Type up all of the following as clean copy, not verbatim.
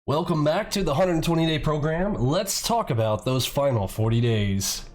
Welcome back to the 120-day program. Let's talk about those final 40 days.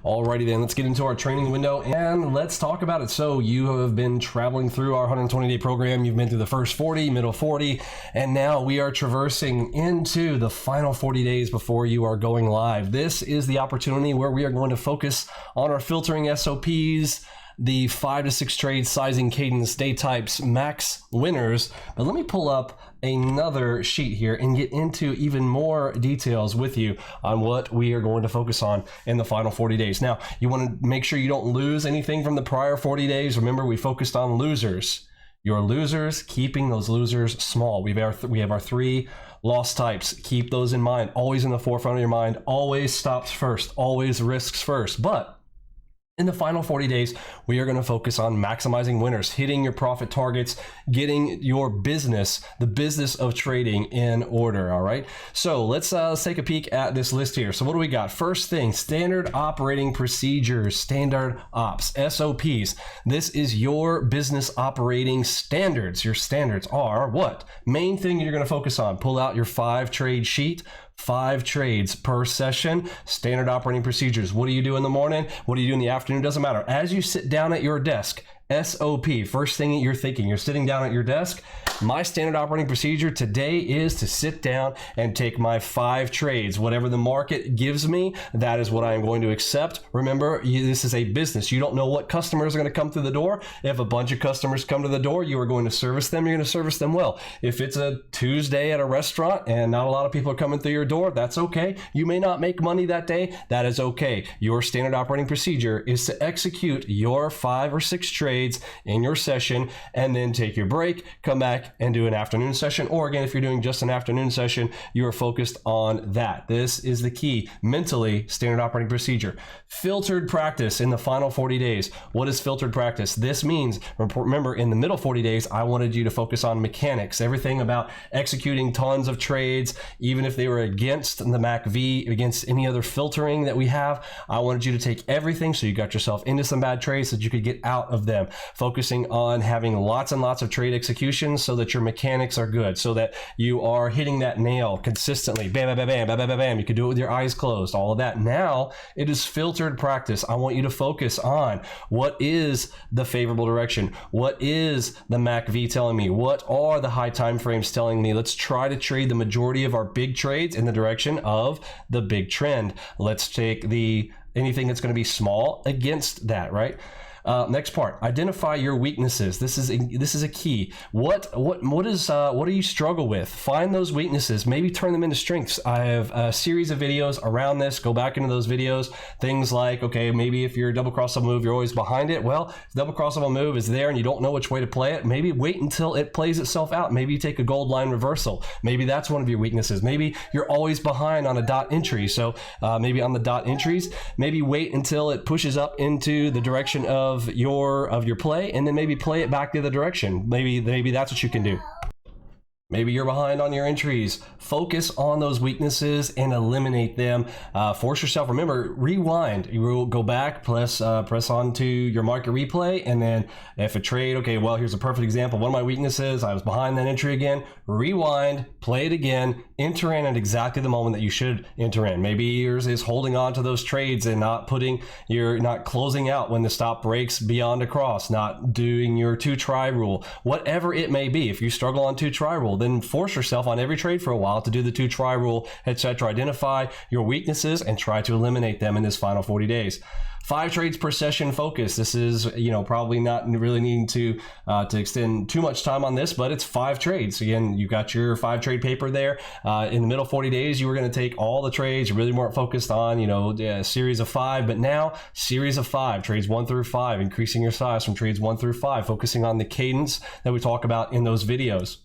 Alrighty then, let's get into our training window and let's talk about it. So you have been traveling through our 120-day program. You've been through the first 40, middle 40, and now we are traversing into the final 40 days before you are going live. This is the opportunity where we are going to focus on our filtering SOPs, the 5 to 6 trade sizing cadence, day types, max winners. But let me pull up another sheet here and get into even more details with you on what we are going to focus on in the final 40 days. Now, you want to make sure you don't lose anything from the prior 40 days. Remember, we focused on losers. Your losers, keeping those losers small. We have our 3 loss types. Keep those in mind, always in the forefront of your mind. Always stops first, always risks first. But in the final 40 days, we are going to focus on maximizing winners, hitting your profit targets, getting your business, the business of trading, in order. All right. So let's take a peek at this list here. So what do we got? First thing, standard operating procedures, standard ops, SOPs. This is your business operating standards. Your standards are what? Main thing you're going to focus on. Pull out your 5 trade sheet. 5 trades per session, standard operating procedures. What do you do in the morning? What do you do in the afternoon? Doesn't matter. As you sit down at your desk, SOP, first thing that you're thinking, you're sitting down at your desk. My standard operating procedure today is to sit down and take my 5 trades. Whatever the market gives me, that is what I am going to accept. Remember, this is a business. You don't know what customers are going to come through the door. If a bunch of customers come to the door, you are going to service them. You're going to service them well. If it's a Tuesday at a restaurant and not a lot of people are coming through your door, that's okay. You may not make money that day. That is okay. Your standard operating procedure is to execute your 5 or 6 trades in your session and then take your break, come back and do an afternoon session. Or again, if you're doing just an afternoon session, you are focused on that. This is the key. Mentally, standard operating procedure. Filtered practice in the final 40 days. What is filtered practice? This means, remember, in the middle 40 days, I wanted you to focus on mechanics, everything about executing tons of trades, even if they were against the MACV, against any other filtering that we have. I wanted you to take everything so you got yourself into some bad trades so that you could get out of them. Focusing on having lots and lots of trade executions so that your mechanics are good, so that you are hitting that nail consistently. Bam, bam, bam, bam, bam, bam, bam, bam. You can do it with your eyes closed, all of that. Now it is filtered practice. I want you to focus on what is the favorable direction. What is the MACV telling me? What are the high time frames telling me? Let's try to trade the majority of our big trades in the direction of the big trend. Let's take anything that's going to be small against that, right? Next part, identify your weaknesses. This is a key. What do you struggle with? Find those weaknesses, maybe turn them into strengths. I have a series of videos around this. Go back into those videos. Things like, okay, maybe if you're a double cross-up move, you're always behind it. Well, if double cross-up move is there and you don't know which way to play it, maybe wait until it plays itself out. Maybe you take a gold line reversal. Maybe that's one of your weaknesses. Maybe you're always behind on a dot entry. So maybe on the dot entries, maybe wait until it pushes up into the direction of your play, and then maybe play it back the other direction. Maybe that's what you can do. Maybe you're behind on your entries. Focus on those weaknesses and eliminate them. Force yourself. Remember, rewind. You will go back, press on to your market replay, and then if a trade, okay, well, here's a perfect example. One of my weaknesses, I was behind that entry again. Rewind, play it again, enter in at exactly the moment that you should enter in. Maybe yours is holding on to those trades and not closing out when the stop breaks beyond a cross, not doing your 2-try rule, whatever it may be. If you struggle on 2-try rule, then force yourself on every trade for a while to do the 2-try rule, etc. Identify your weaknesses and try to eliminate them in this final 40 days. 5 trades per session focus. This is, probably not really needing to extend too much time on this, but it's 5 trades. Again, you've got your 5 trade paper there. In the middle 40 days, you were going to take all the trades. You really weren't focused on, a series of 5, but now series of 5, trades 1 through 5, increasing your size from trades 1 through 5, focusing on the cadence that we talk about in those videos.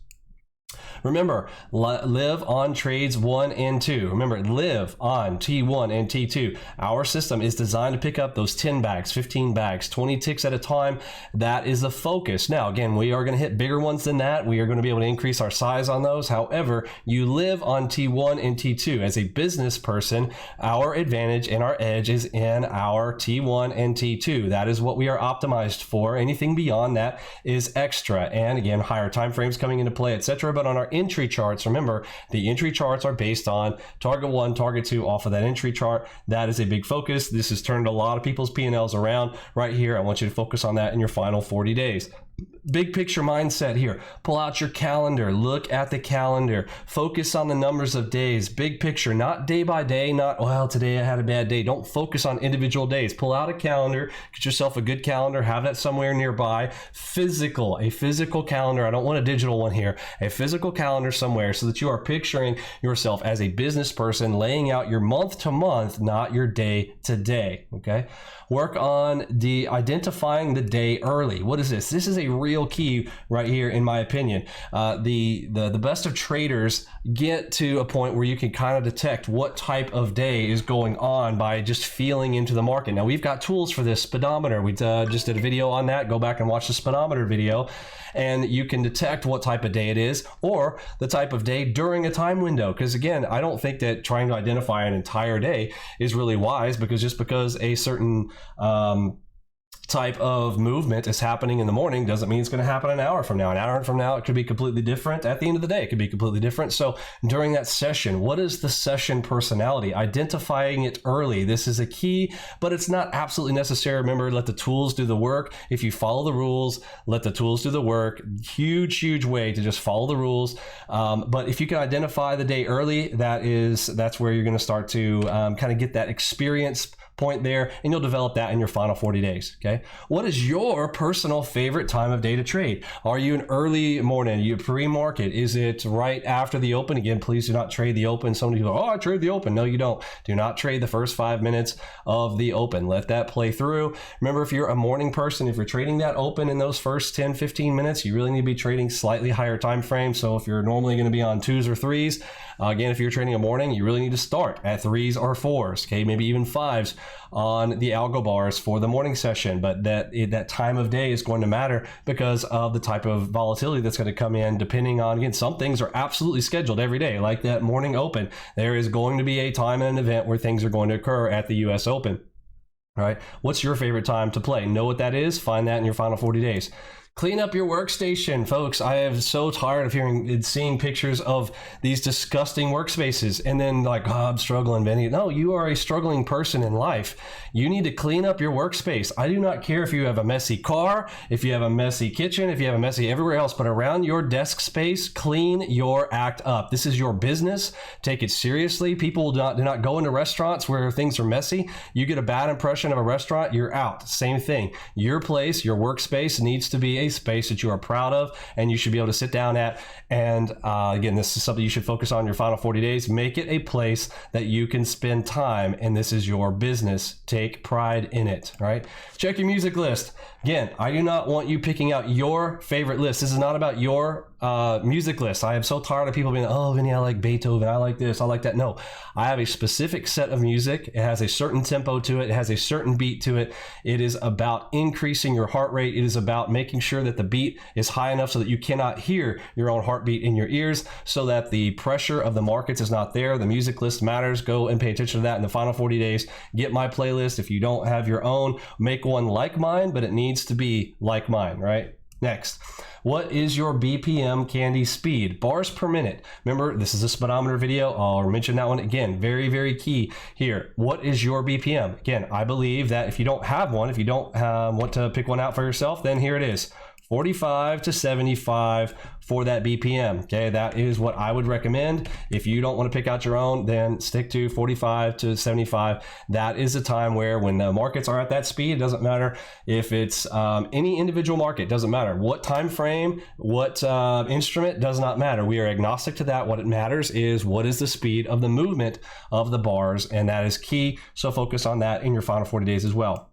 Remember, live on trades 1 and 2. Remember, live on T1 and T2. Our system is designed to pick up those 10 bags, 15 bags, 20 ticks at a time. That is the focus. Now, again, we are going to hit bigger ones than that. We are going to be able to increase our size on those. However, you live on T1 and T2. As a business person, our advantage and our edge is in our T1 and T2. That is what we are optimized for. Anything beyond that is extra. And again, higher time frames coming into play, etc. But on our entry charts, remember, the entry charts are based on target 1, target 2 off of that entry chart. That is a big focus. This has turned a lot of people's P&Ls around right here. I want you to focus on that in your final 40 days. Big picture mindset here. Pull out your calendar. Look at the calendar. Focus on the numbers of days. Big picture, not day by day, not, well, today I had a bad day. Don't focus on individual days. Pull out a calendar. Get yourself a good calendar. Have that somewhere nearby. A physical calendar. I don't want a digital one here. A physical calendar somewhere so that you are picturing yourself as a business person, laying out your month to month, not your day to day. Okay? Work on identifying the day early. What is this? This is a real key right here, in my opinion. The best of traders get to a point where you can kind of detect what type of day is going on by just feeling into the market. Now, we've got tools for this. Speedometer. We just did a video on that. Go back and watch the speedometer video, and you can detect what type of day it is or the type of day during a time window. Because again, I don't think that trying to identify an entire day is really wise, because just because a certain type of movement is happening in the morning doesn't mean it's going to happen an hour from now. An hour from now, it could be completely different. At the end of the day, it could be completely different. So during that session, what is the session personality? Identifying it early. This is a key, but it's not absolutely necessary. Remember, let the tools do the work. If you follow the rules, let the tools do the work. Huge way to just follow the rules. But if you can identify the day early, that's where you're going to start to kind of get that experience point there, and you'll develop that in your final 40 days. Okay, what is your personal favorite time of day to trade? Are you an early morning? Are you pre-market? Is it right after the open? Again, please do not trade the open. So many people, oh, I trade the open. No, you don't. Do not trade the first 5 minutes of the open. Let that play through. Remember, if you're a morning person, if you're trading that open in those first 10-15 minutes, you really need to be trading slightly higher time frame. So if you're normally going to be on 2s or 3s, again, if you're trading a morning, you really need to start at 3s or 4s, okay, maybe even 5s on the algo bars for the morning session. But that time of day is going to matter because of the type of volatility that's going to come in, depending on, again, some things are absolutely scheduled every day, like that morning open. There is going to be a time and an event where things are going to occur at the US Open. All right, what's your favorite time to play? Know what that is. Find that in your final 40 days. Clean up your workstation, folks. I am so tired of hearing and seeing pictures of these disgusting workspaces and then like, oh, I'm struggling, Vinny. No, you are a struggling person in life. You need to clean up your workspace. I do not care if you have a messy car, if you have a messy kitchen, if you have a messy everywhere else, but around your desk space, clean your act up. This is your business. Take it seriously. People do not go into restaurants where things are messy. You get a bad impression of a restaurant, you're out. Same thing. Your place, your workspace needs to be a space that you are proud of and you should be able to sit down at. And again, this is something you should focus on your final 40 days. Make it a place that you can spend time, and this is your business. Take pride in it. All right. Check your music list. Again, I do not want you picking out your favorite list. This is not about your music list. I am so tired of people being, oh, Vinny, I like Beethoven. I like this. I like that. No, I have a specific set of music. It has a certain tempo to it. It has a certain beat to it. It is about increasing your heart rate. It is about making sure that the beat is high enough so that you cannot hear your own heartbeat in your ears, so that the pressure of the markets is not there. The music list matters. Go and pay attention to that in the final 40 days. Get my playlist. If you don't have your own, make one like mine, but it needs to be like mine, right? Next, what is your BPM candy speed? Bars per minute. Remember, this is a speedometer video. I'll mention that one again. Very key here. What is your BPM? Again, I believe that if you don't have one, if you don't want to pick one out for yourself, then here it is. 45 to 75 for that BPM. Okay, that is what I would recommend. If you don't want to pick out your own, then stick to 45 to 75. That is a time where when the markets are at that speed, it doesn't matter if it's any individual market, doesn't matter what time frame, what instrument, does not matter. We are agnostic to that. What it matters is what is the speed of the movement of the bars, and that is key. So focus on that in your final 40 days as well.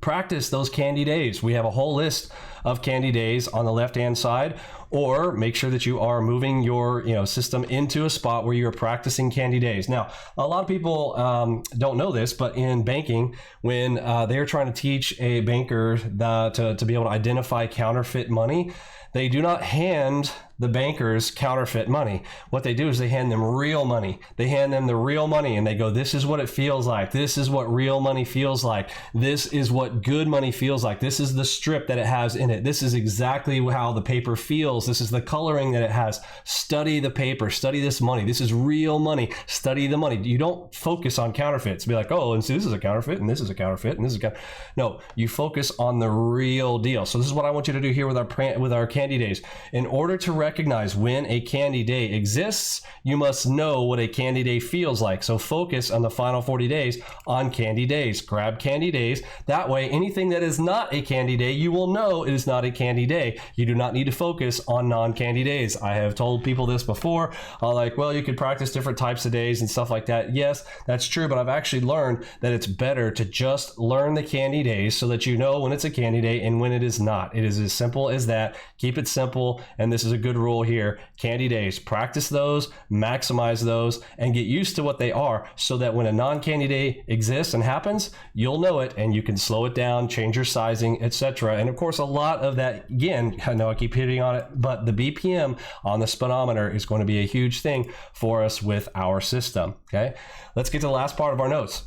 Practice those candy days. We have a whole list of candy days on the left-hand side, or make sure that you are moving your system into a spot where you're practicing candy days. Now, a lot of people don't know this, but in banking, when they're trying to teach a banker to be able to identify counterfeit money, they do not hand the bankers counterfeit money. What they do is they hand them real money. They hand them the real money and they go, this is what it feels like. This is what real money feels like. This is what good money feels like. This is the strip that it has in it. This is exactly how the paper feels. This is the coloring that it has. Study the paper. Study this money. This is real money. Study the money. You don't focus on counterfeits. Be like, oh, and so this is a counterfeit and this is a counterfeit and this is a counterfeit. No, you focus on the real deal. So this is what I want you to do here with our candy days. In order to recognize when a candy day exists, you must know what a candy day feels like. So focus on the final 40 days on candy days. Grab candy days. That way, anything that is not a candy day, you will know it is not a candy day. You do not need to focus on non-candy days. I have told people this before, like, well, you could practice different types of days and stuff like that. Yes, that's true, but I've actually learned that it's better to just learn the candy days so that you know when it's a candy day and when it is not. It is as simple as that. Keep it simple, and this is a good rule here. Candy days, practice those, maximize those, and get used to what they are so that when a non-candy day exists and happens, you'll know it and you can slow it down, change your sizing, etc. And of course, a lot of that, again, I know I keep hitting on it, but the BPM on the speedometer is going to be a huge thing for us with our system. Okay, let's get to the last part of our notes.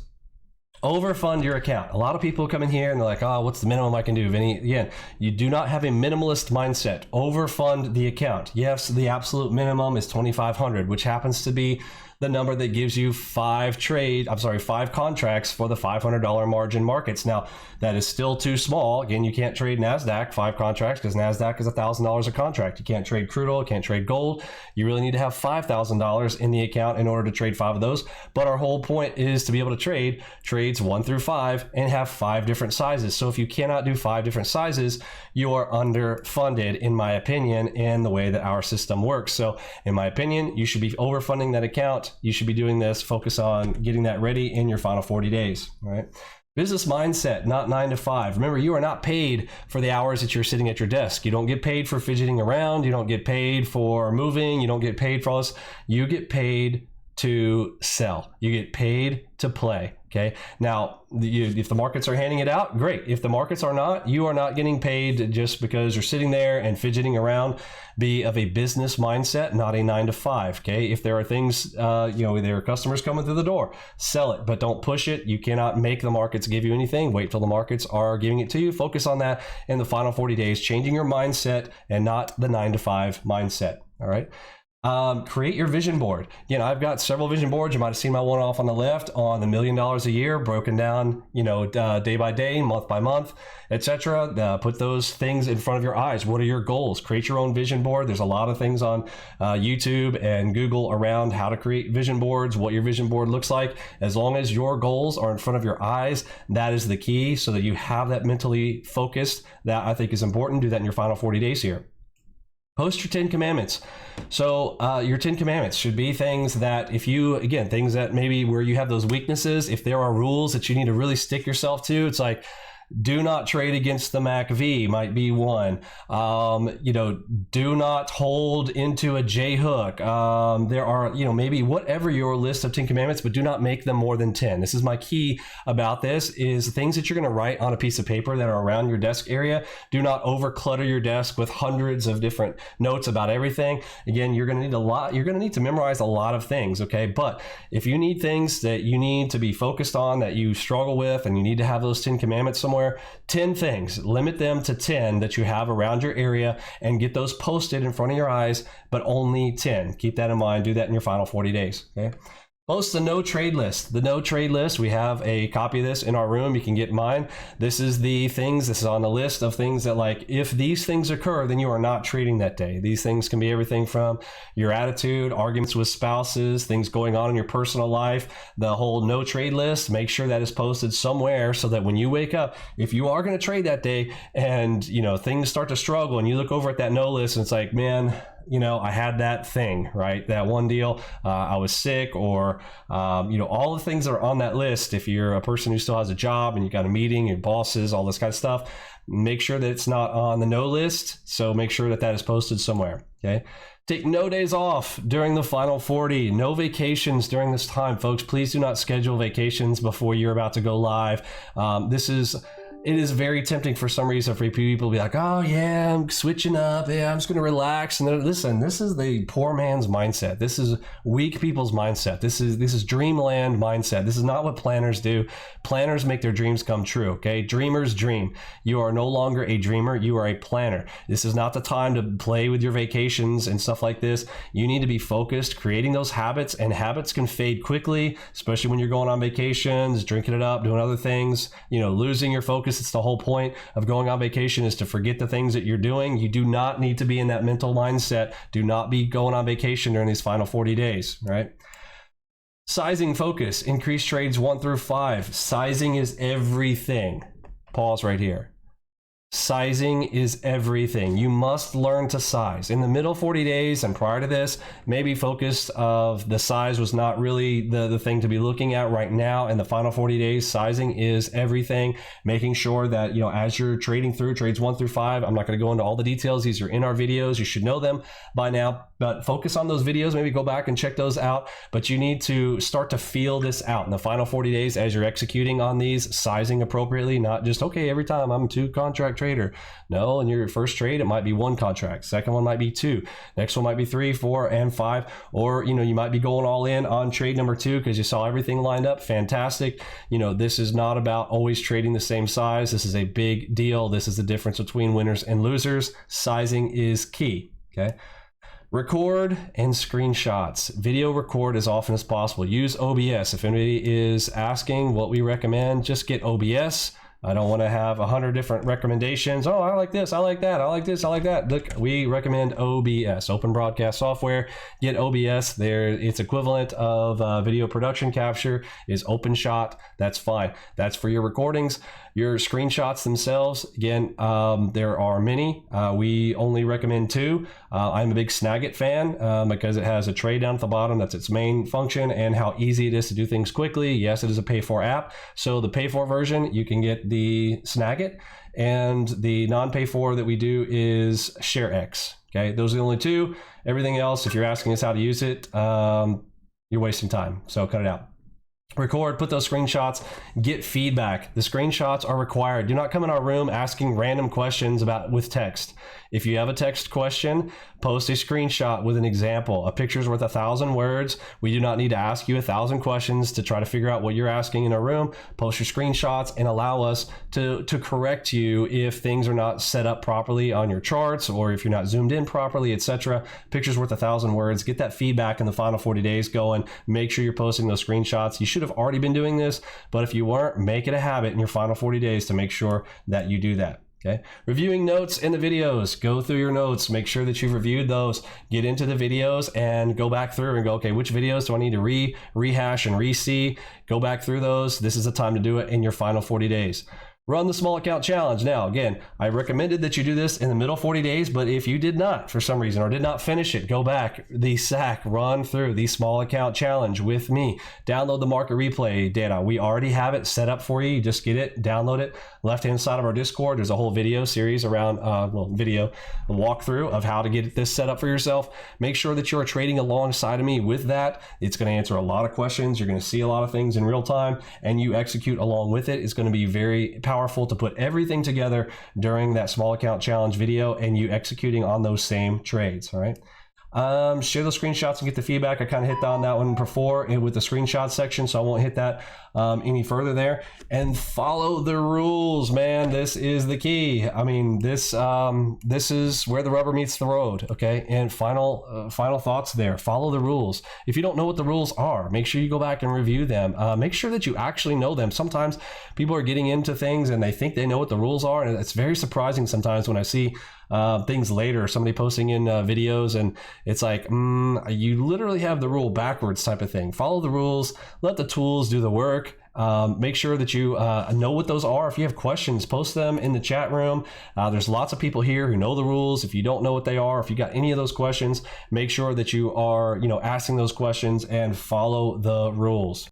Overfund your account. A lot of people come in here and they're like, oh, what's the minimum I can do, Vinny? Again, you do not have a minimalist mindset. Overfund the account. Yes, the absolute minimum is 2,500, which happens to be the number that gives you 5 contracts for the $500 margin markets. Now, that is still too small. Again, you can't trade NASDAQ 5 contracts because NASDAQ is $1,000 a contract. You can't trade crude oil, can't trade gold. You really need to have $5,000 in the account in order to trade 5 of those. But our whole point is to be able to trade trades 1 through 5 and have 5 different sizes. So if you cannot do 5 different sizes, you are underfunded, in my opinion, in the way that our system works. So in my opinion, you should be overfunding that account. You should be doing this. Focus on getting that ready in your final 40 days. All right. Business mindset, not 9 to 5. Remember, you are not paid for the hours that you're sitting at your desk. You don't get paid for fidgeting around. You don't get paid for moving. You don't get paid for all this. You get paid to sell. You get paid to play. Okay. Now, if the markets are handing it out, great. If the markets are not, you are not getting paid just because you're sitting there and fidgeting around. Be of a business mindset, not a 9 to 5. Okay. If there are things, there are customers coming through the door, sell it, but don't push it. You cannot make the markets give you anything. Wait till the markets are giving it to you. Focus on that in the final 40 days, changing your mindset and not the 9 to 5 mindset. All right. Create your vision board. I've got several vision boards. You might have seen my one off on the left on the $1 million a year, broken down, day by day, month by month, etc. Put those things in front of your eyes. What are your goals? Create your own vision board. There's a lot of things on YouTube and Google around how to create vision boards, what your vision board looks like. As long as your goals are in front of your eyes, that is the key, so that you have that mentally focused. That I think is important. Do that in your final 40 days here. Post your 10 commandments. So your 10 commandments should be things that things that maybe where you have those weaknesses, if there are rules that you need to really stick yourself to, it's like, do not trade against the MACV might be one. Do not hold into a J hook. There are, maybe whatever your list of 10 commandments, but do not make them more than 10. This is my key about this, is things that you're going to write on a piece of paper that are around your desk area. Do not over clutter your desk with hundreds of different notes about everything. Again, you're going to need a lot. You're going to need to memorize a lot of things. Okay. But if you need things that you need to be focused on, that you struggle with, and you need to have those 10 commandments somewhere, 10 things, limit them to 10 that you have around your area and get those posted in front of your eyes, but only 10. Keep that in mind. Do that in your final 40 days. Okay. Post the no trade list. The no trade list, we have a copy of this in our room. You can get mine. This is on the list of things that, like, if these things occur, then you are not trading that day. These things can be everything from your attitude, arguments with spouses, things going on in your personal life. The whole no trade list, make sure that is posted somewhere so that when you wake up, if you are going to trade that day and things start to struggle and you look over at that no list and it's like, man, you know, I had that thing, right? That one deal, I was sick, or, you know, all the things that are on that list. If you're a person who still has a job and you got a meeting, your bosses, all this kind of stuff, make sure that it's not on the no list. So make sure that that is posted somewhere. Okay. Take no days off during the final 40. No vacations during this time, folks. Please do not schedule vacations before you're about to go live. It is very tempting for some reason for people to be like, oh yeah, I'm switching up. Yeah, I'm just going to relax. And then, listen, this is the poor man's mindset. This is weak people's mindset. This is dreamland mindset. This is not what planners do. Planners make their dreams come true. Okay. Dreamers dream. You are no longer a dreamer. You are a planner. This is not the time to play with your vacations and stuff like this. You need to be focused, creating those habits, and habits can fade quickly, especially when you're going on vacations, drinking it up, doing other things, you know, losing your focus. It's the whole point of going on vacation is to forget the things that you're doing. You do not need to be in that mental mindset. Do not be going on vacation during these final 40 days, right? Sizing focus, increase trades 1 through 5. Sizing is everything. Pause right here. Sizing is everything. You must learn to size. In the middle 40 days and prior to this, maybe focus of the size was not really the thing to be looking at right now. In the final 40 days, sizing is everything. Making sure that, you know, as you're trading through trades 1 through 5, I'm not going to go into all the details. These are in our videos. You should know them by now, but focus on those videos. Maybe go back and check those out. But you need to start to feel this out in the final 40 days as you're executing on these, sizing appropriately, not just, okay, every time I'm 2 contract trader. No, in your first trade, it might be 1 contract. Second one might be 2. Next one might be 3, 4, and 5. Or, you know, you might be going all in on trade number 2 because you saw everything lined up. Fantastic. You know, this is not about always trading the same size. This is a big deal. This is the difference between winners and losers. Sizing is key. Okay. Record and screenshots. Video record as often as possible. Use OBS. If anybody is asking what we recommend, just get OBS. I don't want to have 100 different recommendations. Oh, I like this, I like that, I like this, I like that. Look, we recommend OBS, Open Broadcast Software. Get OBS there. Its equivalent of video production capture is OpenShot. That's fine. That's for your recordings. Your screenshots themselves, again, there are many. We only recommend 2. I'm a big Snagit fan because it has a tray down at the bottom. That's its main function, and how easy it is to do things quickly. Yes, it is a pay-for app. So the pay-for version, you can get the Snagit, and the non-pay-for that we do is ShareX. Okay, those are the only 2. Everything else, if you're asking us how to use it, you're wasting time. So cut it out. Record, put those screenshots, get feedback. The screenshots are required. Do not come in our room asking random questions with text. If you have a text question, post a screenshot with an example. A picture's worth 1,000 words. We do not need to ask you 1,000 questions to try to figure out what you're asking in our room. Post your screenshots and allow us to correct you if things are not set up properly on your charts, or if you're not zoomed in properly, etc. Picture's worth 1,000 words. Get that feedback in the final 40 days going. Make sure you're posting those screenshots. You should have already been doing this, but if you weren't, make it a habit in your final 40 days to make sure that you do that. Okay. Reviewing notes in the videos. Go through your notes. Make sure that you've reviewed those. Get into the videos and go back through and go, okay, which videos do I need to rehash and re-see? Go back through those. This is the time to do it in your final 40 days. Run the small account challenge. Now, again, I recommended that you do this in the middle 40 days, but if you did not, for some reason, or did not finish it, go back, the SAC, run through the small account challenge with me. Download the market replay data. We already have it set up for you. You just get it, download it. Left-hand side of our Discord, there's a whole video series around, video walkthrough of how to get this set up for yourself. Make sure that you're trading alongside of me with that. It's going to answer a lot of questions. You're going to see a lot of things in real time, and you execute along with it. It's going to be very powerful to put everything together during that small account challenge video and you executing on those same trades. All right. Share those screenshots and get the feedback. I kind of hit on that one before with the screenshot section, so I won't hit that any further there. And follow the rules, man. This is the key. I mean, this is where the rubber meets the road. Okay. And final thoughts there. Follow the rules. If you don't know what the rules are, make sure you go back and review them. Make sure that you actually know them. Sometimes people are getting into things and they think they know what the rules are, and it's very surprising sometimes when I see things later, somebody posting in videos, and it's like, you literally have the rule backwards type of thing. Follow the rules, let the tools do the work, Make sure that you know what those are. If you have questions, post them in the chat room. There's lots of people here who know the rules. If you don't know what they are, if you got any of those questions, make sure that you are, asking those questions and follow the rules.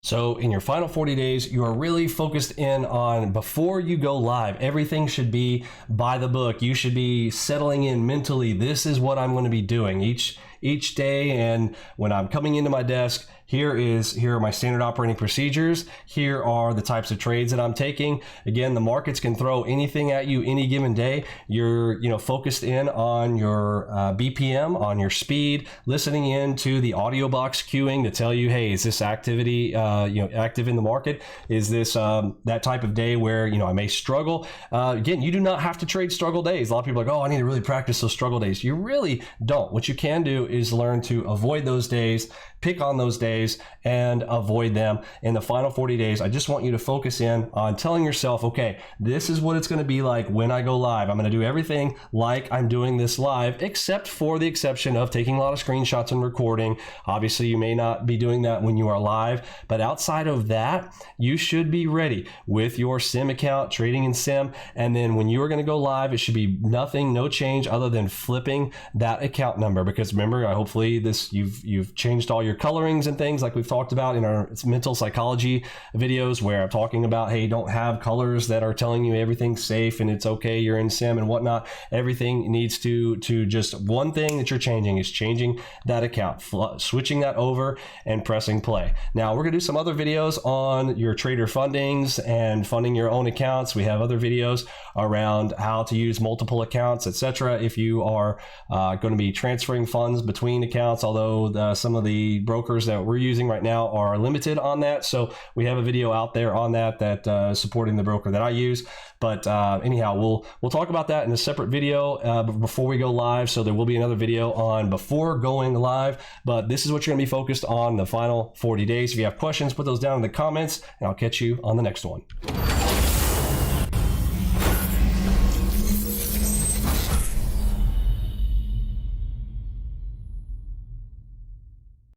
So in your final 40 days, you are really focused in on, before you go live, everything should be by the book. You should be settling in mentally. This is what I'm going to be doing each day. And when I'm coming into my desk, here are my standard operating procedures. Here are the types of trades that I'm taking. Again, the markets can throw anything at you any given day. You're focused in on your BPM, on your speed, listening in to the AlgoBox queuing to tell you, hey, is this activity active in the market? Is this that type of day where I may struggle? Again, you do not have to trade struggle days. A lot of people are like, oh, I need to really practice those struggle days. You really don't. What you can do is learn to avoid those days, pick on those days, and avoid them. In the final 40 days, I just want you to focus in on telling yourself, okay, this is what it's going to be like when I go live. I'm going to do everything like I'm doing this live, except for the exception of taking a lot of screenshots and recording. Obviously, you may not be doing that when you are live, but outside of that, you should be ready with your sim account, trading in sim. And then when you are going to go live, it should be nothing, no change other than flipping that account number. Because remember, hopefully you've changed all your colorings and things like we've talked about in our mental psychology videos, where I'm talking about, hey, don't have colors that are telling you everything's safe and it's okay, you're in sim and whatnot. Everything needs to just, one thing that you're changing is changing that account, switching that over and pressing play. Now we're gonna do some other videos on your trader fundings and funding your own accounts. We have other videos around how to use multiple accounts, etc. If you are going to be transferring funds between accounts, although some of the brokers that we're using right now are limited on that. So we have a video out there on that supporting the broker that I use. But anyhow, we'll talk about that in a separate video before we go live. So there will be another video on before going live, but this is what you're going to be focused on the final 40 days. If you have questions, put those down in the comments and I'll catch you on the next one.